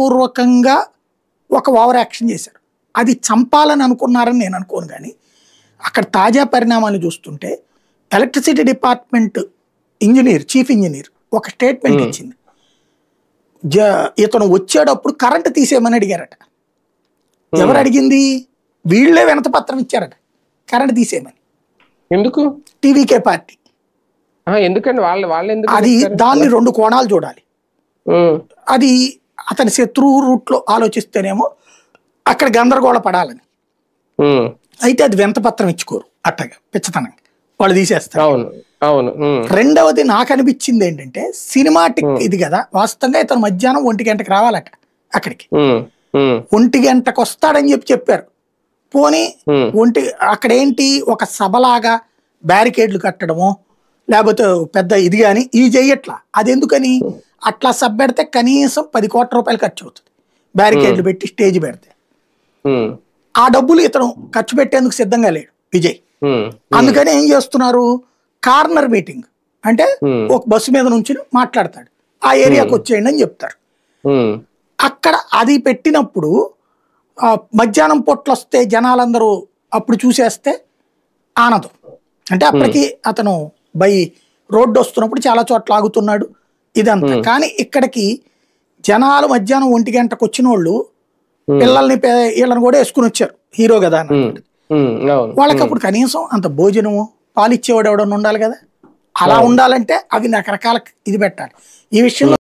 ఉద్దేశపూర్వకంగా ఒక over action చేశారు. అది చంపాలని అనుకున్నారని నేను అనుకోను. కానీ అక్కడ తాజా పరిణామాలు చూస్తుంటే electricity department engineer, chief engineer ఒక స్టేట్మెంట్ ఇచ్చింది. ఇతను వచ్చేటప్పుడు కరెంటు తీసేయమని అడిగారట. ఎవరు అడిగింది? వీళ్లే వినతిపత్రం ఇచ్చారట కరెంటు తీసేయమని. ఎందుకు? TVK party. ఎందుకండి వాళ్ళు ఎందుకు? అది దాన్ని 2 కోణాలు చూడాలి. అది అతని శత్రువు రూట్ లో ఆలోచిస్తేనేమో అక్కడ గందరగోళ పడాలని, అయితే అది వినతిపత్రం ఇచ్చుకోరు, అట్టగా పిచ్చతనంగా వాళ్ళు తీసేస్తారు. రెండవది నాకు అనిపించింది ఏంటంటే సినిమాటిక్ ఇది కదా, వాస్తవంగా ఇతను మధ్యాహ్నం 1 గంటకు రావాలట అక్కడికి. 1 గంటకు వస్తాడని చెప్పారు. పోనీ అక్కడ ఏంటి ఒక సభలాగా బ్యారికేడ్లు కట్టడము లేకపోతే పెద్ద ఇది కానీ ఇది చెయ్యట్లా. అది ఎందుకని? అట్లా సభ పెడితే కనీసం 10 కోట్ల రూపాయలు ఖర్చు అవుతుంది బ్యారికేడ్లు పెట్టి స్టేజ్ పెడితే. ఆ డబ్బులు ఇతను ఖర్చు పెట్టేందుకు సిద్ధంగా లేడు విజయ్. అందుకని ఏం చేస్తున్నారు, కార్నర్ మీటింగ్ అంటే ఒక బస్సు మీద నుంచి మాట్లాడతాడు, ఆ ఏరియాకి వచ్చేయండి అని చెప్తారు. అక్కడ అది పెట్టినప్పుడు మధ్యాహ్నం పొట్లు వస్తే జనాలందరూ అప్పుడు చూసేస్తే ఆనందం. అంటే అప్పటికి అతను రోడ్డు వస్తున్నప్పుడు చాలా చోట్ల ఆగుతున్నాడు ఇదంతా. కానీ ఇక్కడికి జనాలు మధ్యాహ్నం 1 గంటకు వచ్చిన వాళ్ళు పిల్లల్ని వీళ్ళని కూడా వేసుకుని వచ్చారు, హీరో కదా అన్నట్టు. వాళ్ళకి అప్పుడు కనీసం అంత భోజనము పాలిచ్చేవాడు ఎవడన్నా ఉండాలి కదా. అలా ఉండాలంటే అవి రకరకాల ఇది పెట్టాలి. ఈ విషయంలో